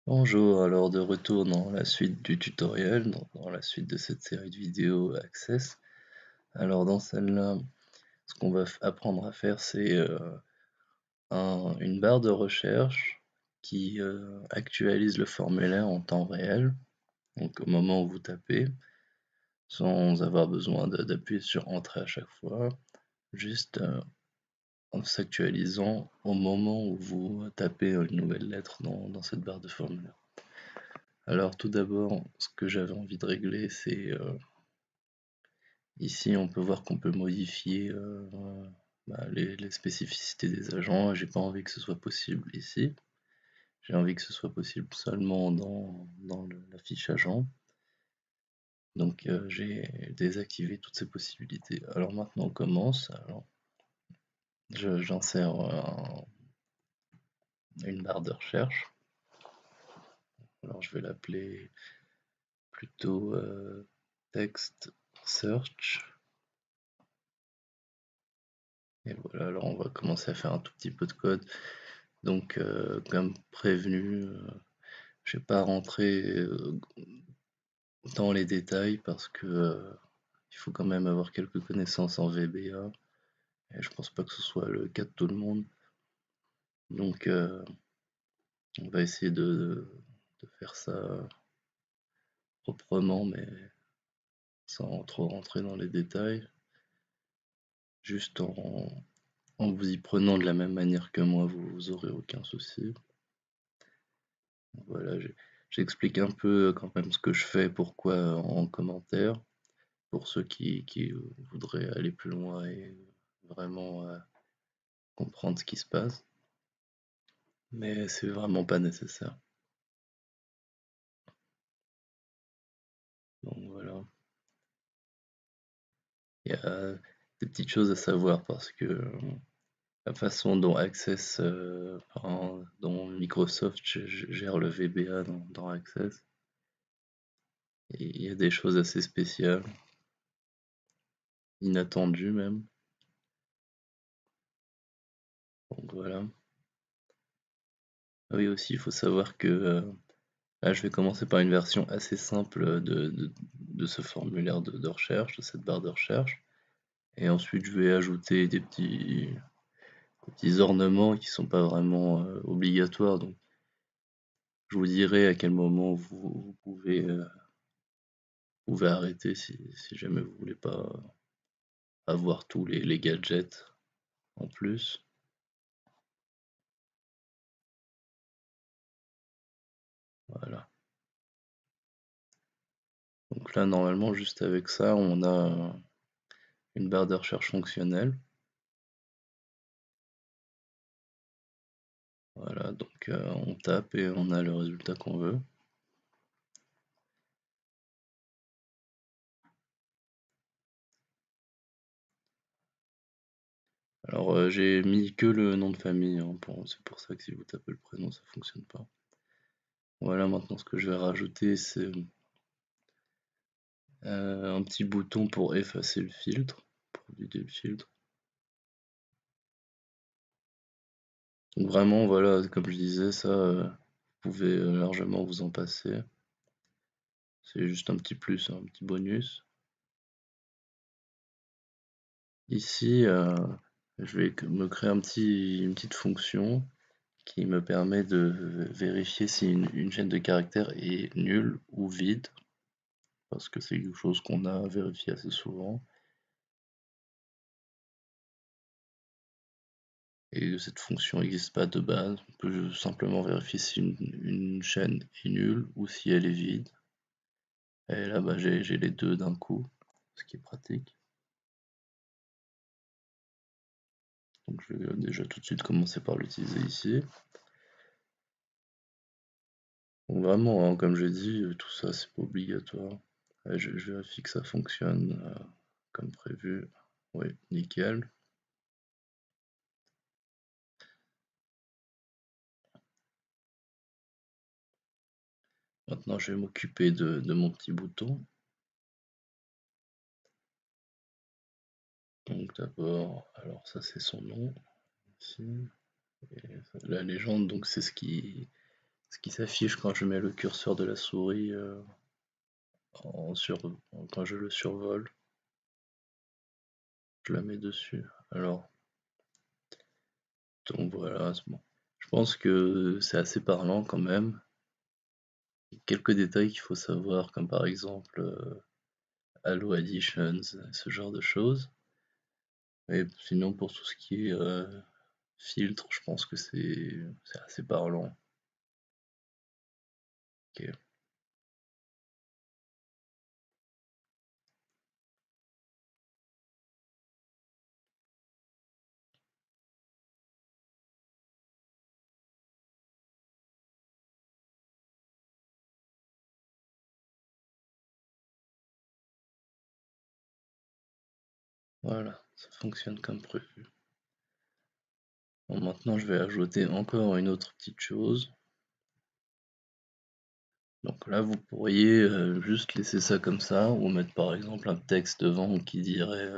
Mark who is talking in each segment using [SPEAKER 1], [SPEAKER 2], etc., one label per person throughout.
[SPEAKER 1] Bonjour, alors de retour dans la suite du tutoriel, dans la suite de cette série de vidéos Access. Alors dans celle-là, ce qu'on va apprendre à faire, c'est une barre de recherche qui actualise le formulaire en temps réel, donc au moment où vous tapez, sans avoir besoin d'appuyer sur Entrée à chaque fois, juste en s'actualisant au moment où vous tapez une nouvelle lettre dans cette barre de formulaire. Alors tout d'abord, ce que j'avais envie de régler, c'est ici on peut voir qu'on peut modifier les spécificités des agents. J'ai pas envie que ce soit possible ici. J'ai envie que ce soit possible seulement dans la fiche agent. Donc j'ai désactivé toutes ces possibilités. Alors maintenant on commence. Alors, j'insère une barre de recherche. Alors je vais l'appeler plutôt text search. Et voilà, alors on va commencer à faire un tout petit peu de code. Donc comme prévenu, je vais pas rentrer dans les détails parce que il faut quand même avoir quelques connaissances en VBA et je pense pas que ce soit le cas de tout le monde. Donc on va essayer de faire ça proprement mais sans trop rentrer dans les détails, juste en vous y prenant de la même manière que moi, vous aurez aucun souci. Voilà, j'explique un peu quand même ce que je fais, pourquoi en commentaire, pour ceux qui voudraient aller plus loin et vraiment comprendre ce qui se passe. Mais c'est vraiment pas nécessaire. Donc voilà. Il y a des petites choses à savoir parce que la façon dont Access, dont Microsoft gère le VBA dans Access, et il y a des choses assez spéciales, inattendues même. Donc voilà. Ah oui aussi, il faut savoir que là, je vais commencer par une version assez simple de ce formulaire de recherche, de cette barre de recherche. Et ensuite, je vais ajouter des petits ornements qui sont pas vraiment obligatoires. Donc, je vous dirai à quel moment vous pouvez arrêter si jamais vous voulez pas avoir tous les gadgets en plus. Voilà. Donc là, normalement, juste avec ça, on a une barre de recherche fonctionnelle. Voilà, donc on tape et on a le résultat qu'on veut. Alors j'ai mis que le nom de famille, hein, c'est pour ça que si vous tapez le prénom, ça fonctionne pas. Voilà, maintenant ce que je vais rajouter, c'est un petit bouton pour effacer le filtre, pour vider le filtre. Donc vraiment, voilà, comme je disais, ça, vous pouvez largement vous en passer. C'est juste un petit plus, un petit bonus. Ici, je vais me créer une petite fonction qui me permet de vérifier si une chaîne de caractères est nulle ou vide, parce que c'est quelque chose qu'on a vérifié assez souvent. Et cette fonction n'existe pas de base. On peut simplement vérifier si une chaîne est nulle ou si elle est vide. Et là, bah, j'ai les deux d'un coup, ce qui est pratique. Donc je vais déjà tout de suite commencer par l'utiliser ici. Donc vraiment, hein, comme j'ai dit, tout ça c'est pas obligatoire. Je vérifie que ça fonctionne comme prévu. Oui, nickel. Maintenant, je vais m'occuper de mon petit bouton. Donc d'abord, alors ça c'est son nom ici. Et la légende, donc c'est ce qui ce qui s'affiche quand je mets le curseur de la souris quand je le survole. Je la mets dessus. Alors, donc voilà, c'est bon. Je pense que c'est assez parlant quand même. Quelques détails qu'il faut savoir, comme par exemple Allo Additions, ce genre de choses. Et sinon, pour tout ce qui est filtre, je pense que c'est assez parlant. Ok. Voilà, ça fonctionne comme prévu. Bon, maintenant, je vais ajouter encore une autre petite chose. Donc là, vous pourriez juste laisser ça comme ça, ou mettre par exemple un texte devant qui dirait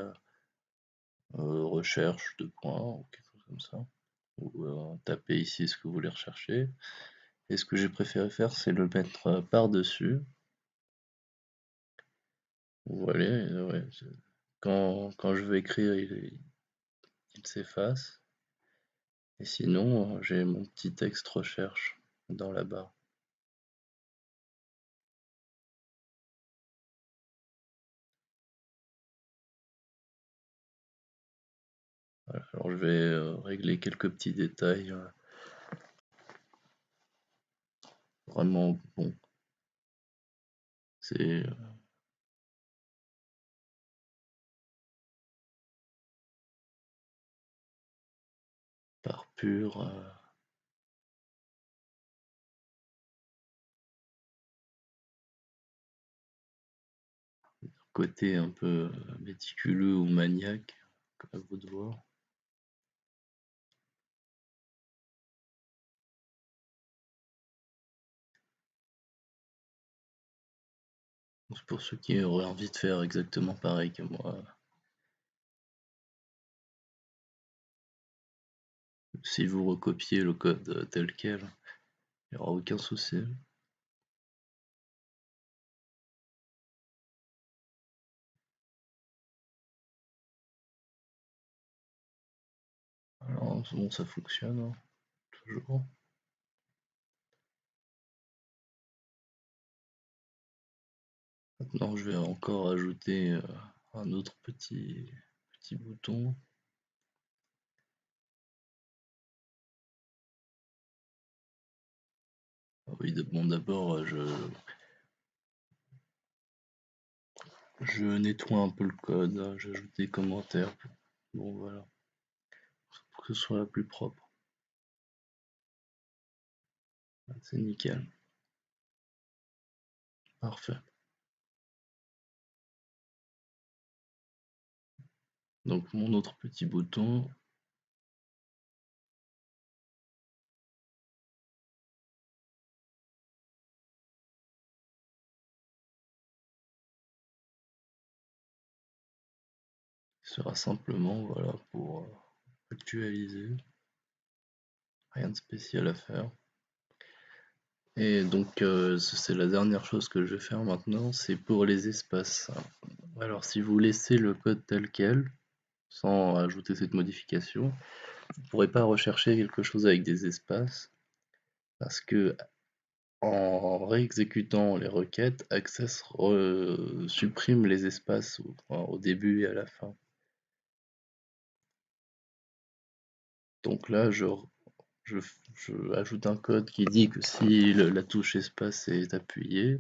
[SPEAKER 1] recherche de points, ou quelque chose comme ça. Ou taper ici ce que vous voulez rechercher. Et ce que j'ai préféré faire, c'est le mettre par-dessus. Vous voyez, ouais, quand je veux écrire, il s'efface. Et sinon, j'ai mon petit texte recherche dans la barre. Voilà, alors je vais régler quelques petits détails. Vraiment, bon, c'est par pur côté un peu méticuleux ou maniaque, à vous de voir. C'est pour ceux qui auraient envie de faire exactement pareil que moi. Si vous recopiez le code tel quel, il n'y aura aucun souci. Alors, bon, ça fonctionne, hein, toujours. Maintenant, je vais encore ajouter un autre petit bouton. Ah oui, bon, d'abord, je nettoie un peu le code, hein, j'ajoute des commentaires. Bon, voilà, pour que ce soit la plus propre. C'est nickel. Parfait. Donc, mon autre petit bouton, sera simplement, voilà, pour actualiser. Rien de spécial à faire. Et donc, c'est la dernière chose que je vais faire maintenant, c'est pour les espaces. Alors, si vous laissez le code tel quel, sans ajouter cette modification, vous ne pourrez pas rechercher quelque chose avec des espaces, parce que en réexécutant les requêtes, Access supprime les espaces au début et à la fin. Donc là, je, je ajoute un code qui dit que si la touche espace est appuyée,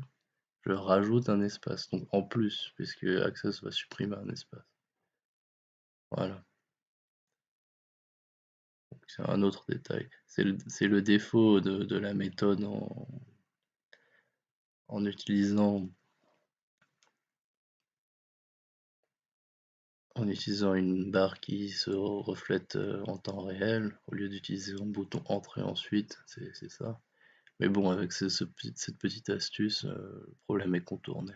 [SPEAKER 1] je rajoute un espace, donc en plus, puisque Access va supprimer un espace. Voilà, c'est un autre détail. C'est le défaut de la méthode en utilisant une barre qui se reflète en temps réel, au lieu d'utiliser un bouton entrée ensuite, c'est ça. Mais bon, avec cette petite astuce, le problème est contourné.